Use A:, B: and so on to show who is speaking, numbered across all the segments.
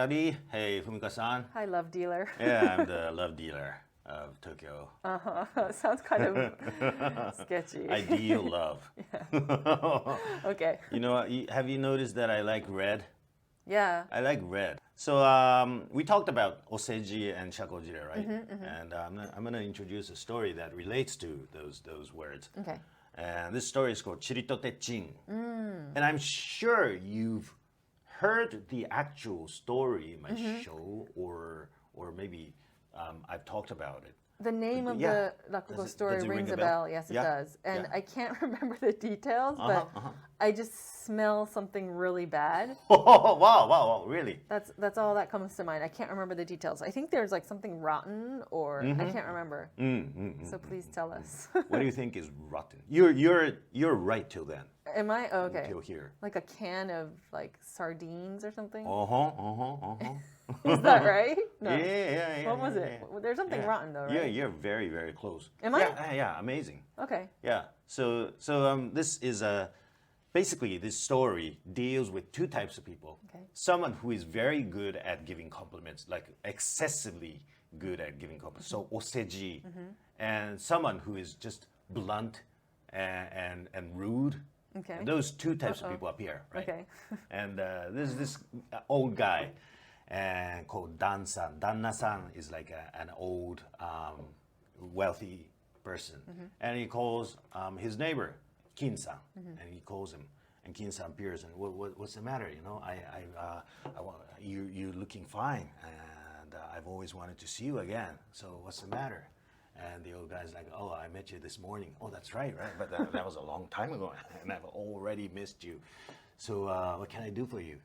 A: everybody. Hey, Fumika-san.
B: Hi, love dealer.
A: Yeah, I'm the love dealer of Tokyo.
B: Sounds kind of sketchy.
A: Ideal love.
B: Okay.
A: You know, have you noticed that I like red?
B: Yeah.
A: I like red. So we talked about oseji and shakojire, right? And I'm going to introduce a story that relates to those words.
B: Okay.
A: And this story is called Chilitotechin. And I'm sure you've heard the actual story in my show, or maybe I've talked about it.
B: The name of the Rakugo story rings a bell. Yes, it does. And I can't remember the details, but I just smell something really bad.
A: Oh, wow, really?
B: That's all that comes to mind. I can't remember the details. I think there's like something rotten, or I can't remember. So please tell us.
A: What do you think is rotten? You're right till then.
B: Am I? Oh, okay.
A: Till here.
B: Like a can of like sardines or something?
A: Is
B: that right? No.
A: Yeah.
B: What was it? There's something rotten though, right?
A: Yeah, you're very, very close.
B: Am I?
A: Yeah, amazing.
B: Okay.
A: Yeah. So this is basically this story deals with two types of people.
B: Okay.
A: Someone who is very good at giving compliments, like excessively good at giving compliments. So oseji, and someone who is just blunt and rude.
B: Okay.
A: And those two types of people appear, right?
B: Okay.
A: And there's this old guy called Dan-san. Dan-na-san is like an old, wealthy person. And he calls his neighbor, Kin-san, and he calls him. And Kin-san appears, and what's the matter? You know, you're looking fine, and I've always wanted to see you again. So what's the matter? And the old guy's like, oh, I met you this morning. Oh, that's right. But that was a long time ago, and I've already missed you. So what can I do for you?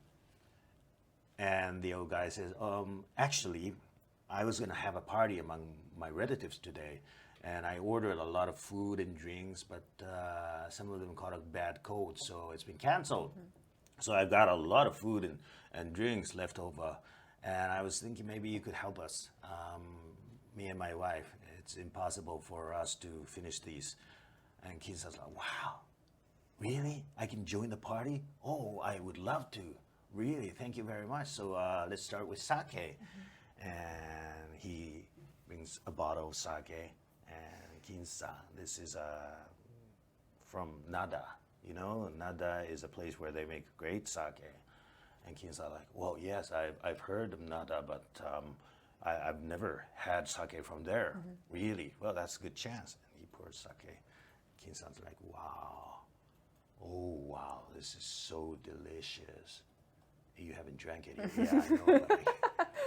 A: And the old guy says, actually, I was going to have a party among my relatives today, and I ordered a lot of food and drinks, but some of them caught a bad cold, so it's been canceled. So I've got a lot of food and drinks left over, and I was thinking maybe you could help us, me and my wife. It's impossible for us to finish these. And Kinsan's like, wow, really? I can join the party? Oh, I would love to. Really, thank you very much. So let's start with sake. And he brings a bottle of sake. And Kinsan, this is from Nada. You know, Nada is a place where they make great sake. And Kinsan like, well, yes, I've heard of Nada, but I've never had sake from there. Really? Well, that's a good chance. And he pours sake. Kinsan's like, wow. Oh, wow, this is so delicious. You haven't drank it yet. Yeah, I know. But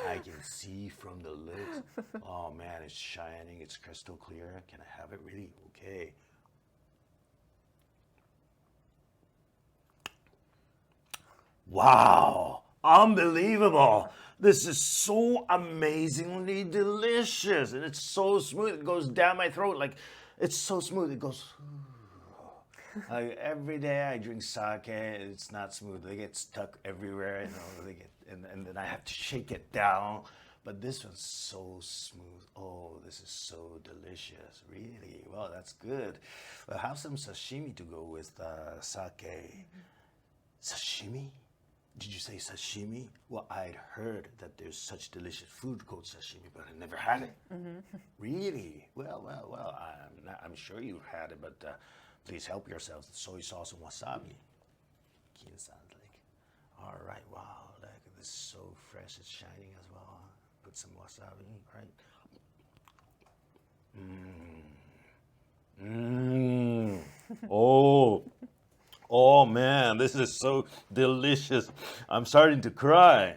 A: I can see from the lids. Oh, man, it's shining. It's crystal clear. Can I have it? Really? Okay. Wow. Unbelievable. This is so amazingly delicious. And it's so smooth. It goes down my throat. Like, it's so smooth. It goes... every day I drink sake, it's not smooth. They get stuck everywhere, you know. And then I have to shake it down. But this one's so smooth. Oh, this is so delicious, really. Well, that's good. Well, have some sashimi to go with sake. Sashimi? Did you say sashimi? Well, I'd heard that there's such delicious food called sashimi, but I never had it. Really? Well. I'm sure you've had it, but please help yourselves. Soy sauce and wasabi. Kin-san's like, all right, wow, look, this is so fresh. It's shining as well. Put some wasabi, right? Oh man, this is so delicious. I'm starting to cry.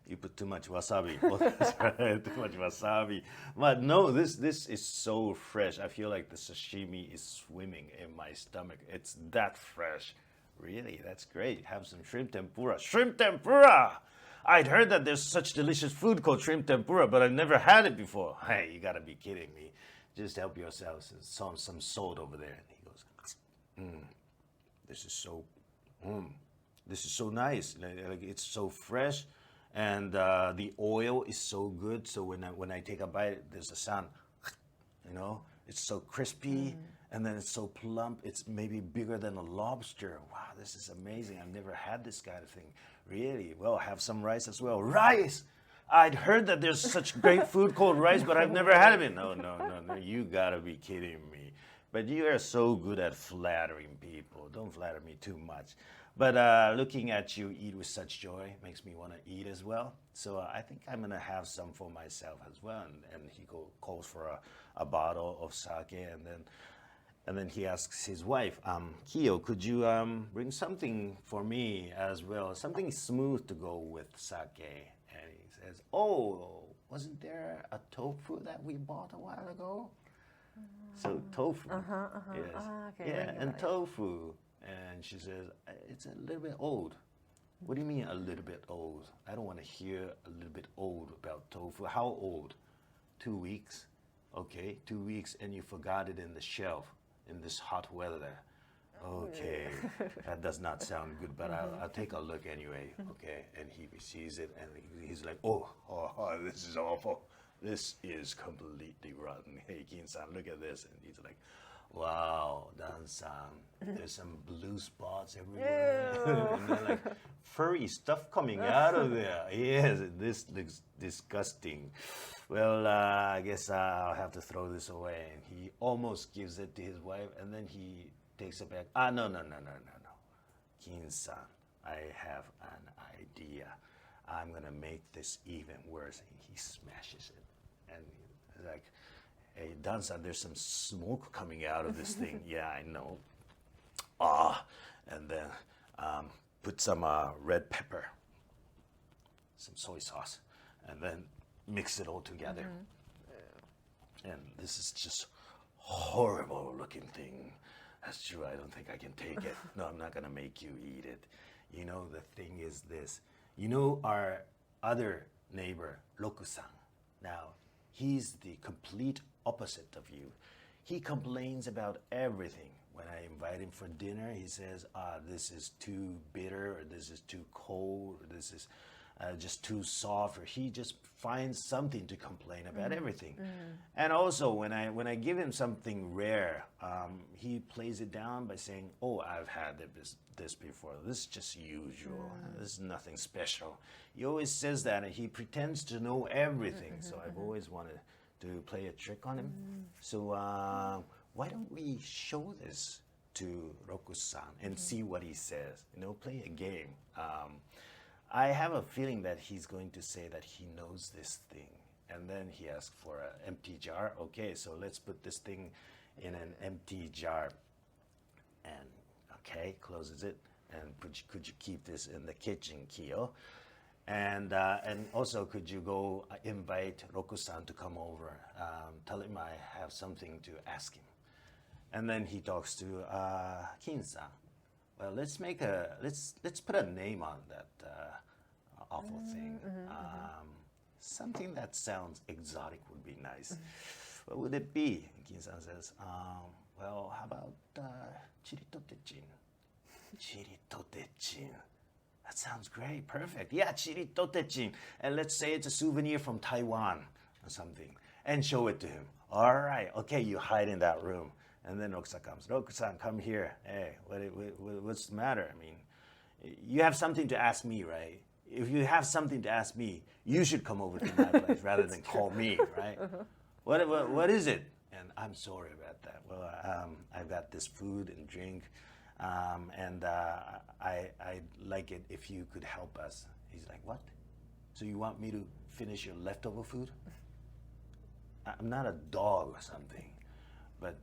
A: You put too much wasabi. Oh, that's right, too much wasabi. But no, this is so fresh. I feel like the sashimi is swimming in my stomach. It's that fresh. Really, that's great. Have some shrimp tempura. Shrimp tempura! I'd heard that there's such delicious food called shrimp tempura, but I've never had it before. Hey, you gotta be kidding me. Just help yourselves. Some salt over there. And he goes, this is so nice. Like it's so fresh. And the oil is so good. So when I take a bite, there's a sound, you know, it's so crispy And then it's so plump, it's maybe bigger than a lobster. Wow, this is amazing. I've never had this kind of thing. Really? Well, have some rice as well. Rice! I'd heard that there's such great food called rice, but I've never had it. No, you gotta be kidding me. But you are so good at flattering people. Don't flatter me too much. But looking at you eat with such joy makes me want to eat as well. So I think I'm gonna have some for myself as well. And he calls for a bottle of sake, and then he asks his wife, Kiyo, could you bring something for me as well? Something smooth to go with sake. And he says, oh, wasn't there a tofu that we bought a while ago? So tofu. Yes.
B: Okay,
A: yeah, and tofu. And she says, it's a little bit old. What do you mean a little bit old? I don't want to hear a little bit old about tofu. How old? 2 weeks? Okay, 2 weeks, and you forgot it in the shelf in this hot weather. Okay, that does not sound good, but I'll take a look anyway. Okay, and he sees it, and he's like, oh, this is awful. This is completely rotten. Hey, Kin-san, look at this. And he's like, wow, Dan-san, there's some blue spots everywhere. And then like furry stuff coming out of there. Yes, this looks disgusting. Well, I guess I'll have to throw this away. And he almost gives it to his wife, and then he takes it back. No. Kin-san, I have an idea. I'm going to make this even worse. And he smashes it. And he's like, hey, Dan-san, there's some smoke coming out of this thing. Yeah, I know. And then put some red pepper, some soy sauce, and then mix it all together. And this is just horrible looking thing. That's true, I don't think I can take it. No, I'm not gonna make you eat it. You know, the thing is this. You know our other neighbor, Roku-san. Now, he's the complete opposite of you. He complains about everything. When I invite him for dinner, he says, this is too bitter, or this is too cold, or this is just too soft, or he just finds something to complain about everything. And also, when I give him something rare, he plays it down by saying, oh, I've had this before. This is just usual. This is nothing special. He always says that, and he pretends to know everything. So I've always wanted to play a trick on him. So why don't we show this to Roku-san and see what he says? You know, play a game. I have a feeling that he's going to say that he knows this thing. And then he asks for an empty jar. Okay, so let's put this thing in an empty jar. And, okay, closes it. And could you keep this in the kitchen, Kiyo? And also, could you go invite Roku-san to come over? Tell him I have something to ask him. And then he talks to Kin-san. Well, let's put a name on that awful thing. Something that sounds exotic would be nice. What would it be? Kin-san says, well, how about Chilitotechin? Chilitotechin. That sounds great, perfect. Yeah, Chilitotechin. And let's say it's a souvenir from Taiwan or something. And show it to him. All right, okay, you hide in that room. And then Roku-san comes. Roku-san, come here. Hey, what's the matter? I mean, you have something to ask me, right? If you have something to ask me, you should come over to my place rather than call me, right? What is it? And I'm sorry about that. Well, I've got this food and drink, and I'd like it if you could help us. He's like, what? So you want me to finish your leftover food? I'm not a dog or something. But,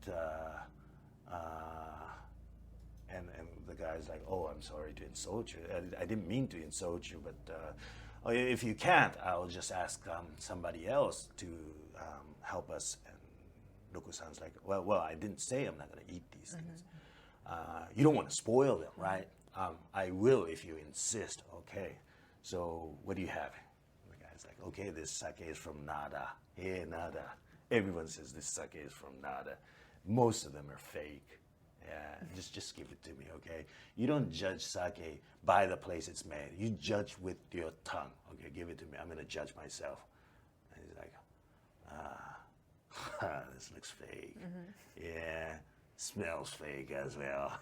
A: and the guy's like, oh, I'm sorry to insult you. I didn't mean to insult you, but if you can't, I'll just ask somebody else to help us. And Roku-san's like, well, I didn't say I'm not going to eat these things. You don't want to spoil them, right? I will if you insist. Okay, so what do you have? And the guy's like, okay, this sake is from Nada. Hey, Nada. Everyone says this sake is from Nada. Most of them are fake. Yeah, just give it to me, okay? You don't judge sake by the place it's made. You judge with your tongue. Okay, give it to me. I'm going to judge myself. And he's like, this looks fake. Yeah, Smells fake as well.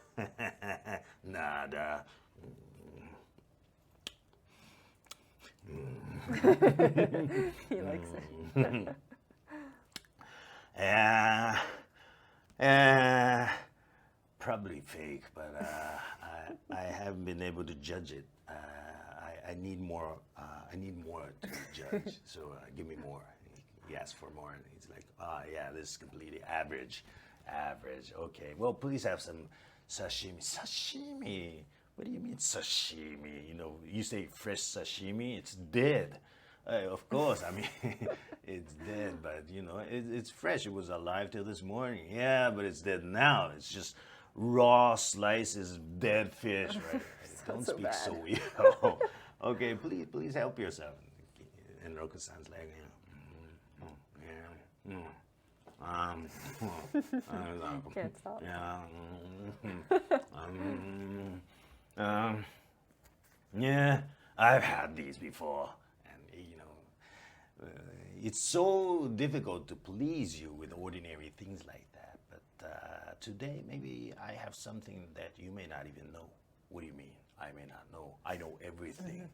A: Nada.
B: He likes it.
A: Probably fake, but I haven't been able to judge it. I need more. I need more to judge. So give me more. He asked for more, and he's like, yeah, this is completely average. Average. Okay. Well, please have some sashimi. Sashimi. What do you mean sashimi? You know, you say fresh sashimi, it's dead. Of course, I mean, it's dead, but you know, it's fresh. It was alive till this morning. Yeah, but it's dead now. It's just raw slices of dead fish, right? Don't
B: so
A: speak
B: bad.
A: so weird. Okay, please help yourself. And Roku-san's like,
B: Can't stop.
A: Yeah, I've had these before, and you know, it's so difficult to please you with ordinary things like that. But today, maybe I have something that you may not even know. What do you mean? I may not know. I know everything.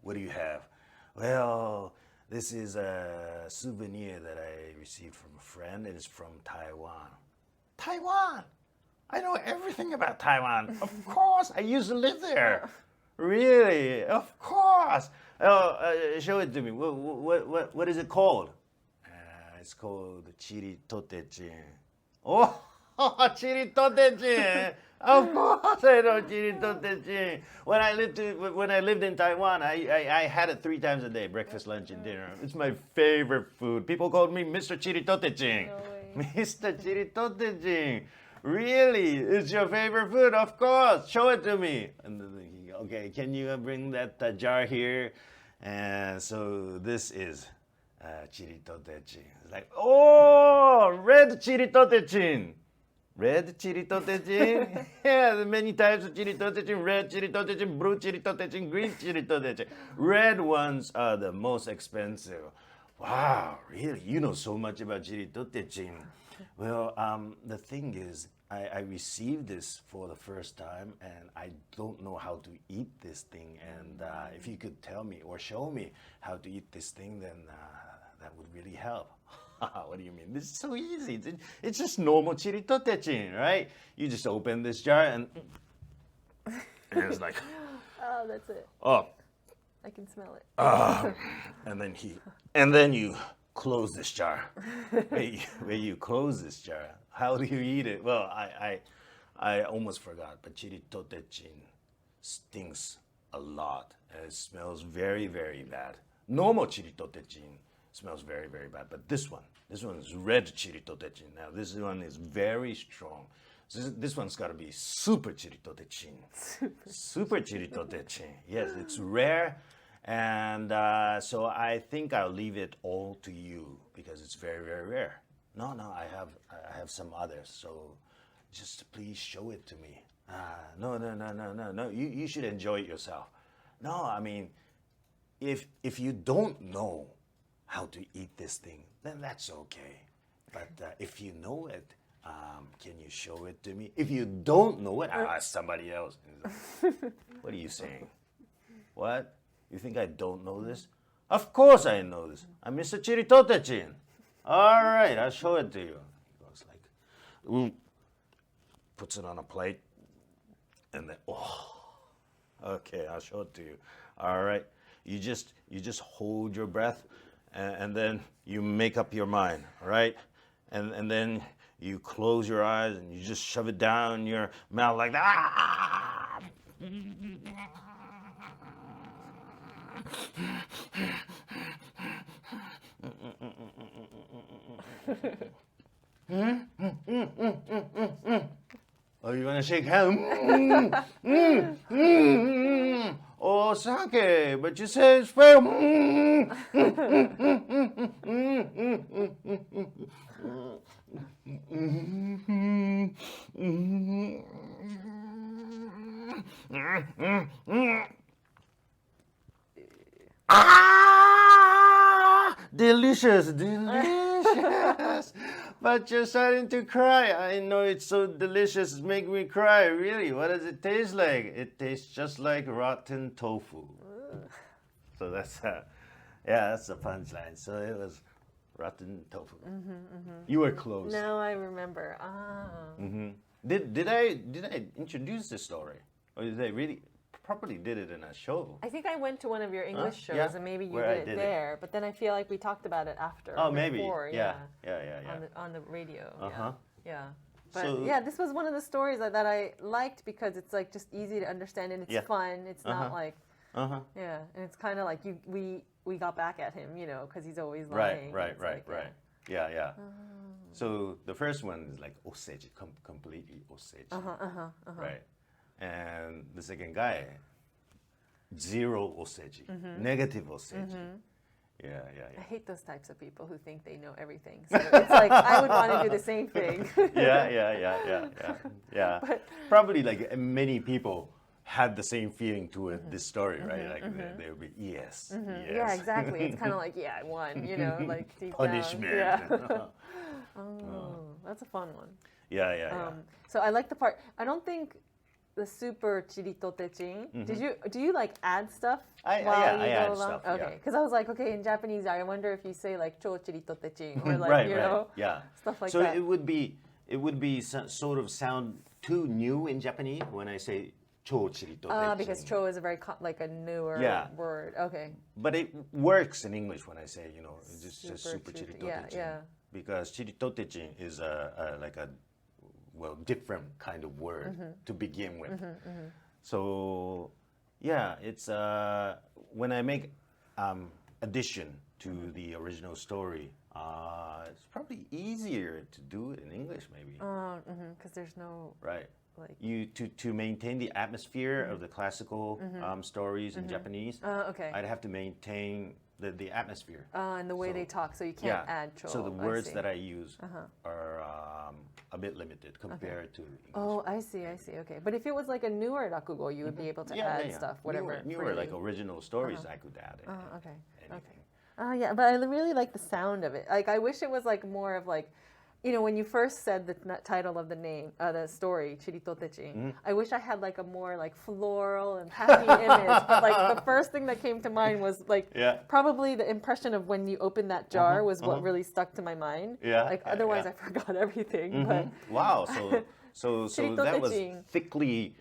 A: What do you have? Well, this is a souvenir that I received from a friend. It is from Taiwan. Taiwan! I know everything about Taiwan. Of course, I used to live there. Really? Of course. Show it to me. What is it called? It's called Chilitotechin. Oh, Chilitotechin. Of course, I know Chilitotechin. When I lived in Taiwan, I had it 3 times a day: breakfast, lunch, and dinner. It's my favorite food. People called me Mr. Chilitotechin.
B: No way.
A: Mr. Chilitotechin. Really? It's your favorite food? Of course. Show it to me. And okay, can you bring that jar here? And so this is Chilitotechin. It's like, oh, red Chilitotechin. Red Chilitotechin? Yeah, there are many types of Chilitotechin. Red Chilitotechin, blue Chilitotechin, green Chilitotechin. Red ones are the most expensive. Wow, really? You know so much about Chilitotechin. Well, the thing is, I received this for the first time, and I don't know how to eat this thing. And if you could tell me or show me how to eat this thing, then that would really help. What do you mean? This is so easy. It's just normal Chilitotechin, right? You just open this jar, and it's like,
B: Oh, that's it.
A: oh,
B: I can smell it.
A: and then you close this jar. Where you close this jar? How do you eat it? Well, I almost forgot, but Chilitotechin stinks a lot, and it smells very, very bad. Normal Chilitotechin smells very, very bad, but this one is red Chilitotechin. Now, this one is very strong. So this one's got to be super Chilitotechin. Super Chilitotechin. Yes, it's rare. And so I think I'll leave it all to you because it's very, very rare. No, I have some others. So just please show it to me. No. You should enjoy it yourself. No, I mean, if you don't know how to eat this thing, then that's okay. But if you know it, can you show it to me? If you don't know it, I'll ask somebody else. What are you saying? What? You think I don't know this? Of course I know this. I'm Mr. Chilitotechin. All right, I'll show it to you. He goes like, puts it on a plate, and then, okay, I'll show it to you. All right, you just hold your breath, and then you make up your mind, all right? And then you close your eyes, and you just shove it down your mouth like that. Oh, you want to shake hands? Oh, sake, but you said it's fair. Ah, delicious. But you're starting to cry. I know it's so delicious. It's making me cry. Really? What does it taste like? It tastes just like rotten tofu. So that's that's the punchline. So it was rotten tofu. You were close.
B: Now I remember.
A: Did I introduce the story, or did I really properly did it in a show?
B: I think I went to one of your English shows,
A: yeah?
B: and maybe you
A: Where I
B: did it
A: did
B: there. But then I feel like we talked about it after.
A: Oh,
B: or
A: maybe.
B: before,
A: Yeah.
B: On the radio.
A: Uh-huh.
B: Yeah. But
A: So-
B: this was one of the stories that I liked because it's like just easy to understand and it's fun. It's not like and it's kind of like we got back at him, because he's always lying.
A: Right.
B: Like,
A: Yeah. So the first one is like oseji, completely oseji. Right. And the second guy, zero oseji, negative oseji. Yeah.
B: I hate those types of people who think they know everything. So it's like I would want to do the same thing.
A: Yeah. Probably like many people had the same feeling to this story, right? Like they would be yes.
B: Yeah, exactly. It's kind of like I won, like deep
A: Punishment.
B: down. Yeah. That's a fun one.
A: Yeah.
B: So I like the part. I don't think the super Chilitotechin. Do you like add stuff
A: I
B: while you
A: add
B: go along?
A: stuff,
B: Okay, because I was like, okay, in Japanese, I wonder if you say like cho Chilitotechin or like
A: right.
B: Yeah. Stuff like
A: so
B: that.
A: it would be sort of sound too new in Japanese when I say cho chirito.
B: Because cho is a very like a newer word. Okay.
A: But it works in English when I say it's just super
B: chirito-
A: chirito.
B: yeah.
A: Because chilitotechin is like a different kind of word to begin with. So it's when I make addition to the original story, it's probably easier to do it in English maybe.
B: Because there's no
A: Right.
B: like
A: You to maintain the atmosphere of the classical stories in Japanese.
B: okay.
A: I'd have to maintain the atmosphere.
B: And the way they talk, so you can't add cho.
A: So the
B: I
A: words
B: see.
A: that I use are a bit limited compared to English.
B: Oh, I see. Okay, but if it was like a newer rakugo, you would be able to add stuff, whatever.
A: Newer like original stories, I could add it.
B: Okay.
A: Anything.
B: Yeah, but I really like the sound of it. Like, I wish it was like more of like, when you first said the title of the name, the story, Chilitotechin, I wish I had like a more like floral and happy image. But like the first thing that came to mind was like probably the impression of when you opened that jar was what really stuck to my mind.
A: Yeah.
B: Like otherwise I forgot everything. But
A: Wow. So that was
B: Chilitotechin.
A: thickly,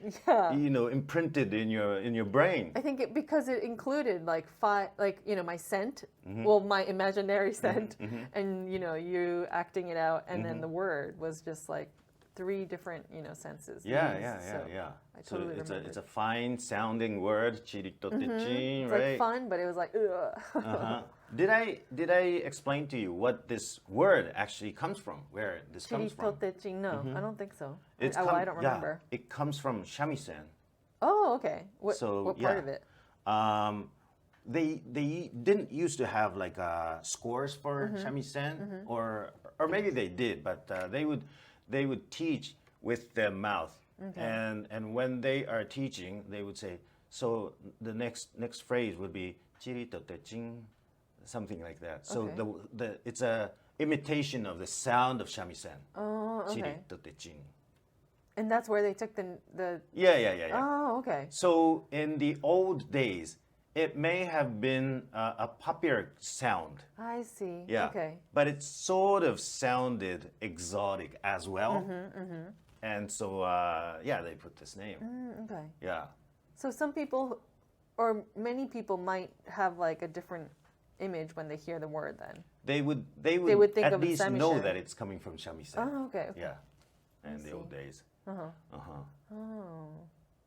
A: imprinted in your brain.
B: I think because it included like my scent, well, my imaginary scent, and you acting it out, and then the word was just like 3 different senses.
A: Yeah.
B: I totally remember.
A: It's a fine sounding word, chilitotechin,
B: It's
A: right?
B: like fun, but it was like ugh.
A: Did I explain to you what this word actually comes from? Where this comes from?
B: Chilitotechin, no, I don't think so.
A: I
B: I don't remember.
A: It comes from shamisen.
B: Oh, okay. What part of it?
A: They didn't used to have like scores for shamisen, or maybe they did, but they would teach with their mouth, and when they are teaching, they would say, so the next phrase would be chilitotechin, something like that. So it's a imitation of the sound of shamisen.
B: Oh, okay.
A: Chilitotechin.
B: And that's where they took the.
A: Yeah.
B: Oh, okay.
A: So in the old days, it may have been a popular sound.
B: I see.
A: Yeah.
B: Okay.
A: But it sort of sounded exotic as well. And so, they put this name.
B: Okay.
A: Yeah.
B: So some people, or many people, might have like a different image when they hear the word. Then
A: They would
B: think
A: at
B: of
A: least
B: shamisen.
A: know that it's coming from shamisen.
B: Oh, okay.
A: Yeah. In the old days.
B: Oh.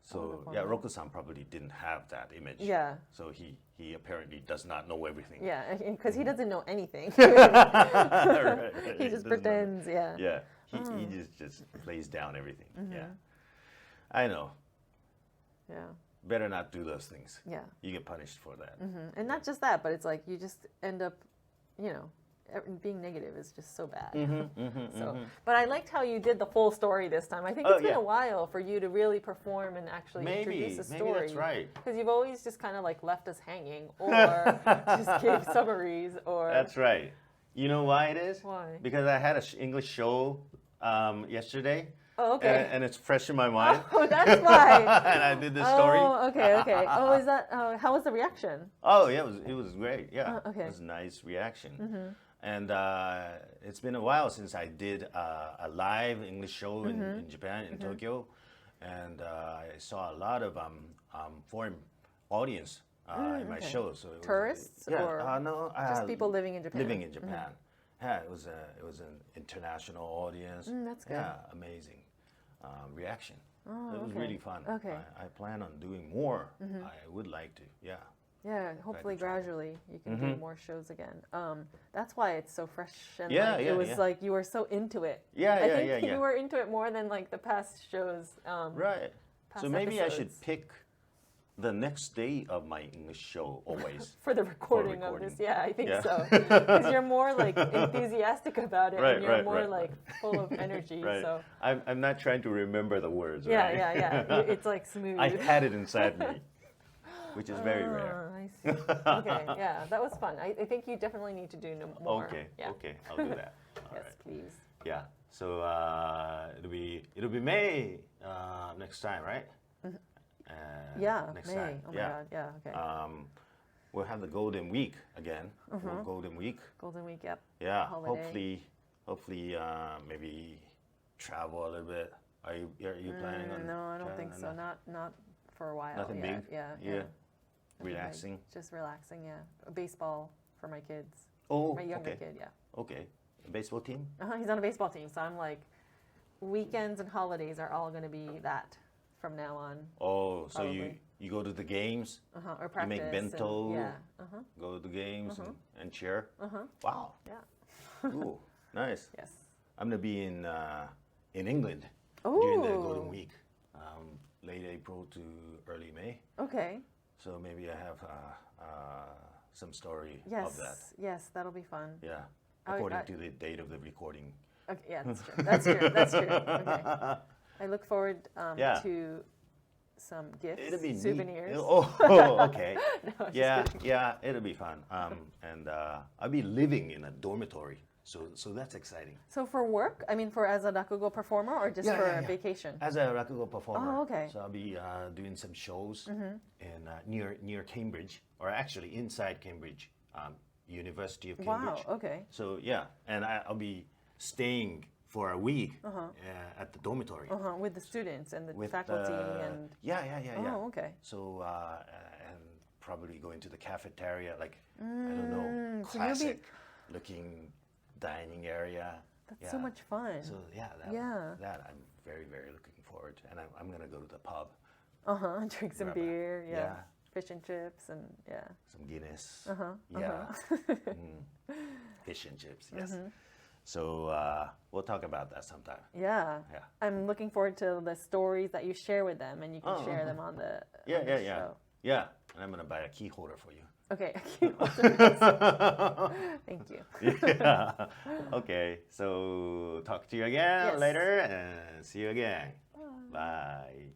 A: So Roku-san probably didn't have that image.
B: Yeah.
A: So he apparently does not know everything.
B: Yeah, because he doesn't know anything.
A: Right.
B: He just
A: doesn't know
B: pretends.
A: that. Yeah. He just plays down everything. Yeah. I know.
B: Yeah.
A: Better not do those things.
B: Yeah.
A: You get punished for that.
B: And not just that, but it's like you just end up, being negative is just so bad. But I liked how you did the full story this time. I think it's been a while for you to really perform and actually introduce a story.
A: Maybe that's right.
B: Because you've always just kind of like left us hanging or just gave summaries or.
A: That's right. You know why it is?
B: Why?
A: Because I had an English show yesterday.
B: Oh, okay.
A: And it's fresh in my mind.
B: Oh, that's why.
A: And I did this story.
B: Oh, okay. Oh, is that? How was the reaction?
A: Oh, yeah, it was great. Yeah,
B: okay.
A: It was a nice reaction. And it's been a while since I did a live English show in Japan, in Tokyo. And I saw a lot of foreign audience in my show. So it
B: Tourists
A: was,
B: or
A: no,
B: just people living in Japan?
A: living in Japan. Yeah, it was an international audience.
B: That's good.
A: Yeah, amazing reaction.
B: Oh,
A: it was really fun.
B: Okay.
A: I plan on doing more. I would like to. Yeah.
B: Yeah, hopefully gradually you can do more shows again. That's why it's so fresh and it was like you were so into it. I think you were into it more than like the past shows.
A: Right.
B: Past
A: So maybe
B: episodes.
A: I should pick the next day of my English show always.
B: For the recording of this, yeah, I think
A: Yeah.
B: so. Because you're more like enthusiastic about it, and you're more like full of energy.
A: Right.
B: So
A: I'm not trying to remember the words.
B: yeah,
A: right?
B: yeah. It's like smooth.
A: I had it inside me, which is very rare.
B: I see. Okay, yeah, that was fun. I think you definitely need to do more.
A: Okay,
B: Yeah.
A: okay, I'll do that. All
B: Yes,
A: right.
B: please.
A: Yeah. So it'll be May next time, right?
B: Yeah,
A: next
B: May.
A: time.
B: Oh my God. Yeah. Okay.
A: We'll have the Golden Week again. Golden Week.
B: Golden Week. Yep.
A: Yeah.
B: Holiday.
A: Hopefully, maybe travel a little bit. Are you planning on?
B: No, I don't
A: traveling
B: think
A: or
B: so.
A: not?
B: Not for a while.
A: Nothing
B: yet.
A: big?
B: Yeah.
A: Yeah.
B: Nothing big.
A: Relaxing.
B: Just relaxing. Yeah. Baseball for my kids.
A: Oh,
B: My younger
A: okay.
B: kid. Yeah.
A: Okay. Baseball team?
B: He's on a baseball team, so I'm like, weekends and holidays are all going to be that from now on.
A: Oh, so
B: Probably.
A: you go to the games,
B: Or
A: you
B: practice.
A: make
B: and-
A: bento,
B: yeah.
A: go to the games and cheer. Wow.
B: Yeah.
A: Ooh, nice.
B: Yes.
A: I'm gonna be in England during the Golden
B: Ooh.
A: Week, late April to early May.
B: Okay.
A: So maybe I have some story
B: Yes.
A: of that.
B: Yes, that'll be fun.
A: Yeah,
B: I-
A: according to the date of the recording.
B: Okay, yeah, that's true. That's true. That's true. Okay. I look forward
A: Yeah.
B: to some gifts,
A: It'll be neat.
B: souvenirs.
A: Okay.
B: No, just
A: Yeah,
B: kidding.
A: yeah, it'll be fun. And I'll be living in a dormitory, so that's exciting.
B: So for work, I mean, for as a Rakugo performer or just for a vacation?
A: As a Rakugo performer.
B: Oh, okay.
A: So I'll be doing some shows in near Cambridge, or actually inside Cambridge, University of Cambridge.
B: Wow. Okay.
A: So yeah, and I'll be staying for a week at the dormitory.
B: With the students and the
A: With
B: faculty and.
A: yeah.
B: Oh, okay.
A: So and probably going to the cafeteria, like I don't know,
B: so you'll be-
A: classic looking dining area.
B: That's so much fun.
A: So
B: Yeah.
A: that I'm very looking forward to, and I'm gonna go to the pub,
B: Drink some
A: Grab a-
B: beer. Yeah.
A: yeah.
B: Fish and chips and yeah.
A: some Guinness.
B: Uh-huh.
A: Yeah. Fish and chips. Yes. So we'll talk about that sometime.
B: Yeah.
A: Yeah.
B: I'm looking forward to the stories that you share with them, and you can share them on the on the show.
A: Yeah. And I'm gonna buy a key holder for you.
B: Okay. Thank you.
A: Yeah. Okay. So talk to you again
B: Yes.
A: later, and see you again. Bye.